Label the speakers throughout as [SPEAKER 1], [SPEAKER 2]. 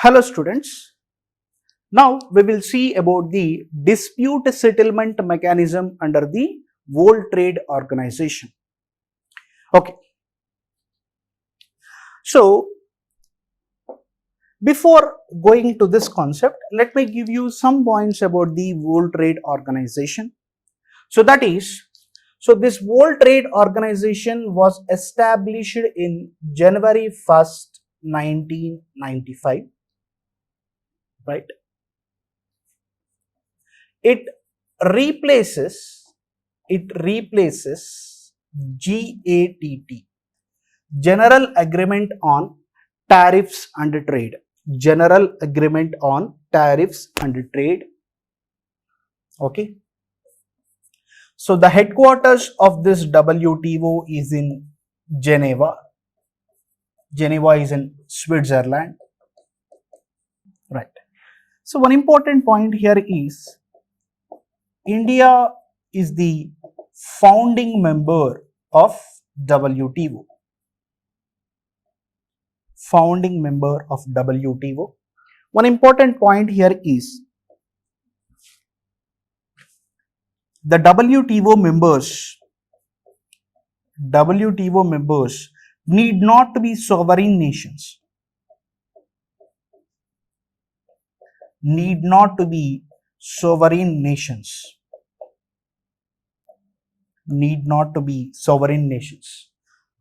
[SPEAKER 1] Hello students, now we will see about the dispute settlement mechanism under the World Trade Organization. Okay, so before going to this concept, let me give you some points about the World Trade Organization. So that is, this World Trade Organization was established in January 1st, 1995. Right, it replaces GATT, General Agreement on Tariffs and Trade. General Agreement on Tariffs and Trade. Okay, so the headquarters of this WTO is in Geneva. Geneva is in Switzerland. Right. So one important point here is India is the founding member of WTO. Founding member of WTO. One important point here is the WTO members need not be sovereign nations. Need not to be sovereign nations. Need not to be sovereign nations.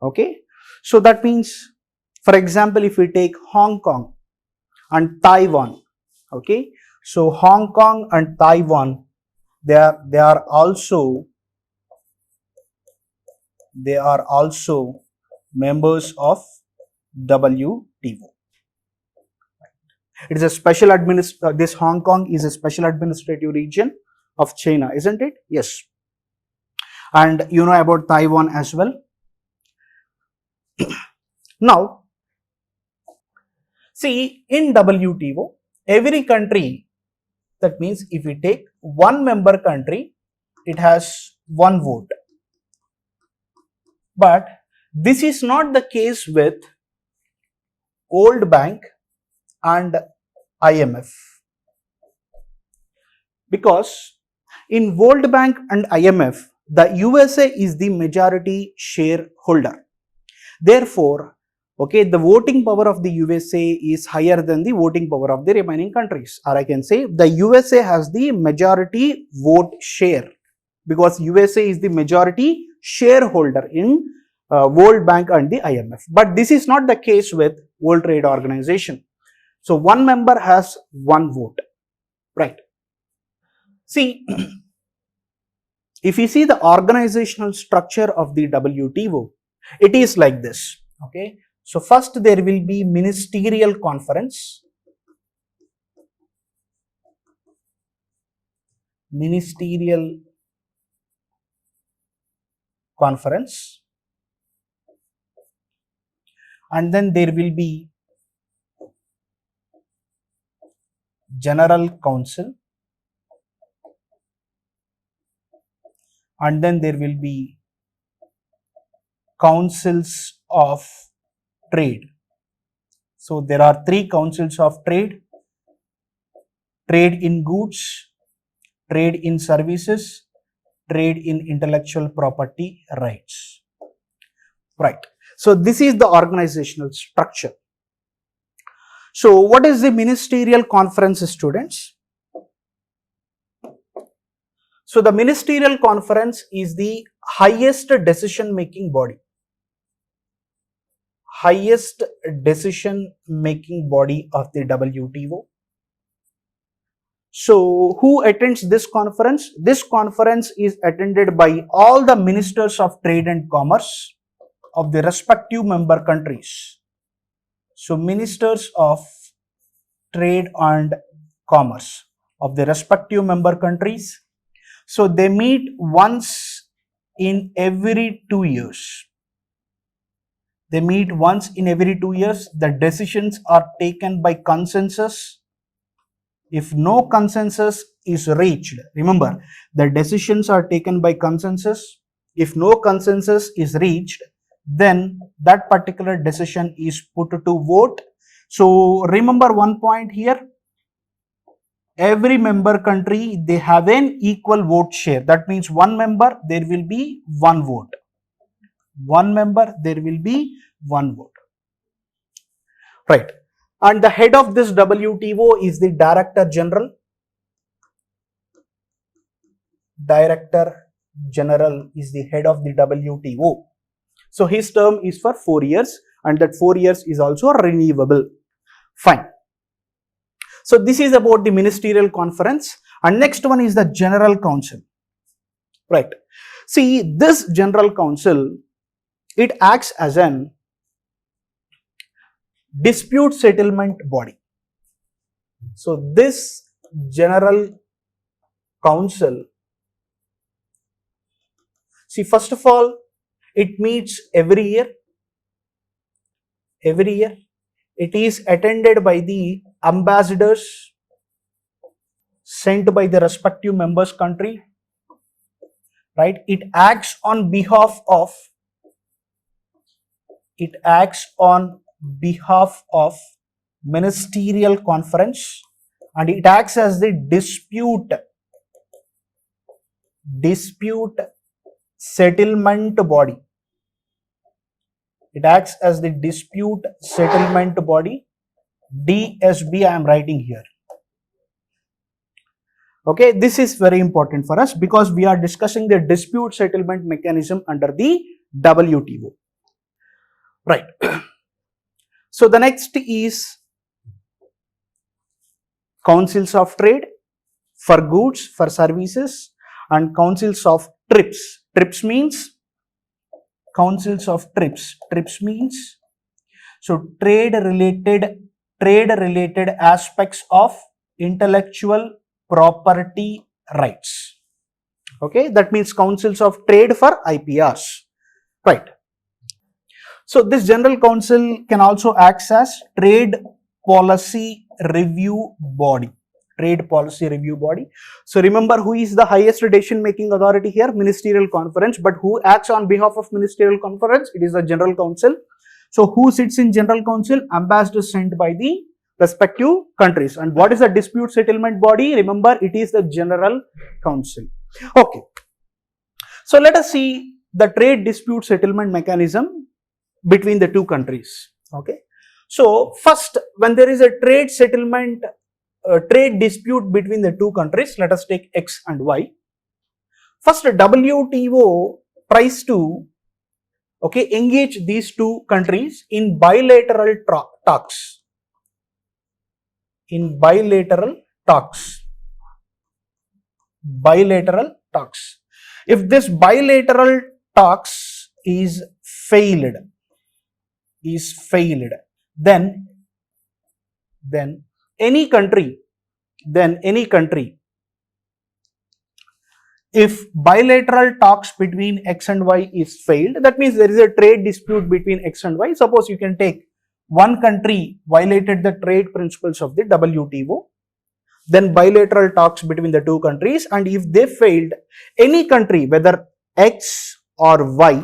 [SPEAKER 1] Okay, so that means, for example, if we take Hong Kong and Taiwan, okay, so Hong Kong and Taiwan, they are also members of WTO. It is a special this Hong Kong is a special administrative region of China, isn't it? Yes. And you know about Taiwan as well. Now, see, in WTO, every country, that means if we take one member country, it has one vote. But this is not the case with World Bank and IMF, because in World Bank and IMF, the USA is the majority shareholder. Therefore, okay, the voting power of the USA is higher than the voting power of the remaining countries, or I can say the USA has the majority vote share, because USA is the majority shareholder in World Bank and the IMF. But this is not the case with World Trade Organization. So one member has one vote, right? See, if you see the organizational structure of the WTO, it is like this, okay? So first there will be ministerial conference. Ministerial conference. And then there will be General Council, and then there will be Councils of Trade. So there are three councils of trade: trade in goods, trade in services, trade in intellectual property rights. Right. So this is the organizational structure. So what is the ministerial conference, students? So the ministerial conference is the highest decision making body. Highest decision making body of the WTO. So who attends this conference? This conference is attended by all the ministers of trade and commerce of the respective member countries. So ministers of trade and commerce of the respective member countries. So they meet once in every 2 years. They meet once in every 2 years. The decisions are taken by consensus. If no consensus is reached, remember, the decisions are taken by consensus. If no consensus is reached, then that particular decision is put to vote. So remember one point here, every member country, they have an equal vote share. That means one member, there will be one vote. One member, there will be one vote. Right. And the head of this WTO is the Director General. Director General is the head of the WTO. So his term is for 4 years and that 4 years is also renewable. Fine. So this is about the ministerial conference, and next one is the General Council. Right. See, this General Council, it acts as an dispute settlement body. So this General Council, see, first of all, it meets every year. Every year. It is attended by the ambassadors sent by the respective members country. Right. It acts on behalf of ministerial conference, and it acts as the dispute settlement body. It acts as the dispute settlement body, DSB I am writing here. Okay, this is very important for us because we are discussing the dispute settlement mechanism under the WTO. Right. So the next is councils of trade for goods, for services, and councils of TRIPS. TRIPS means councils of TRIPS. TRIPS means so trade related aspects of intellectual property rights. Okay, that means councils of trade for IPRs. Right. So this General Council can also act as trade policy review body. Trade policy review body. So remember, who is the highest decision making authority here? Ministerial Conference. But who acts on behalf of Ministerial Conference? It is the General Council. So who sits in General Council? Ambassadors sent by the respective countries. And what is the dispute settlement body? Remember, it is the General Council. Okay. So let us see the trade dispute settlement mechanism between the two countries. Okay. So first, when there is a trade settlement, trade dispute between the two countries, let us take X and Y. First, WTO tries to engage these two countries in bilateral talks. In bilateral talks. Bilateral talks. If this bilateral talks is failed, then any country, if bilateral talks between X and Y is failed, that means there is a trade dispute between X and Y. Suppose you can take one country violated the trade principles of the WTO, then bilateral talks between the two countries, and if they failed, any country, whether X or Y,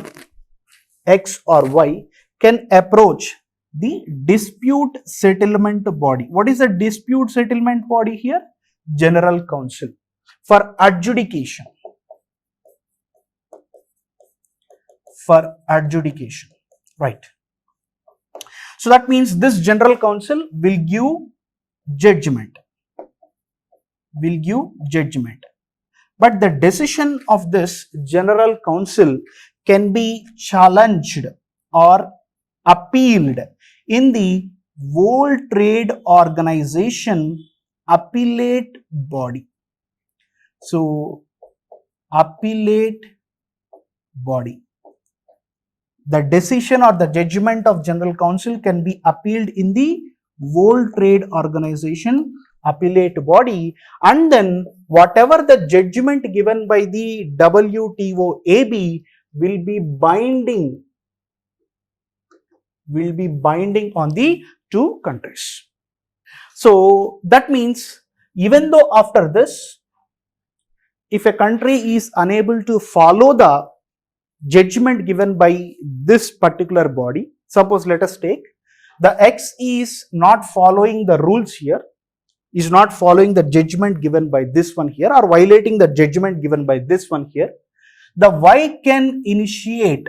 [SPEAKER 1] can approach the dispute settlement body. What is the dispute settlement body here? General Council, for adjudication. Right. So that means this General Council will give judgment. But the decision of this General Council can be challenged or appealed in the World Trade Organization appellate body. So, appellate body. The decision or the judgment of General Council can be appealed in the World Trade Organization appellate body, and then whatever the judgment given by the WTO AB will be binding on the two countries. So that means even though after this, if a country is unable to follow the judgment given by this particular body, suppose let us take the X is not following the rules here, is not following the judgment given by this one here, or violating the judgment given by this one here, the Y can initiate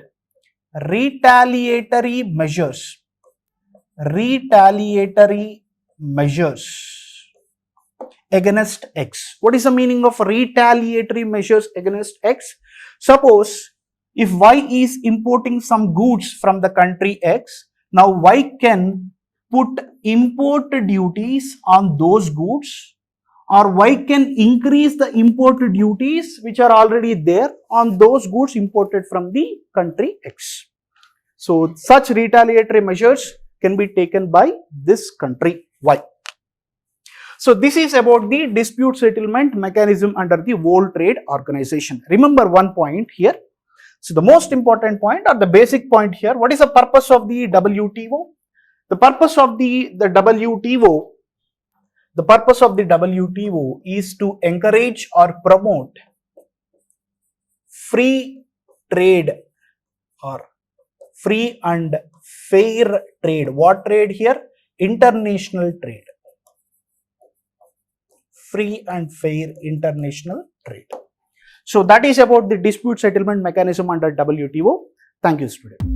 [SPEAKER 1] retaliatory measures against X. What is the meaning of retaliatory measures against X? Suppose if Y is importing some goods from the country X, now Y can put import duties on those goods, or Y can increase the import duties which are already there on those goods imported from the country X. So such retaliatory measures can be taken by this country Y. So this is about the dispute settlement mechanism under the World Trade Organization. Remember one point here. So the most important point, or the basic point here, what is the purpose of the WTO? The purpose of the WTO is to encourage or promote free trade or free and fair trade. What trade here? International trade. Free and fair international trade. So that is about the dispute settlement mechanism under WTO. Thank you, students.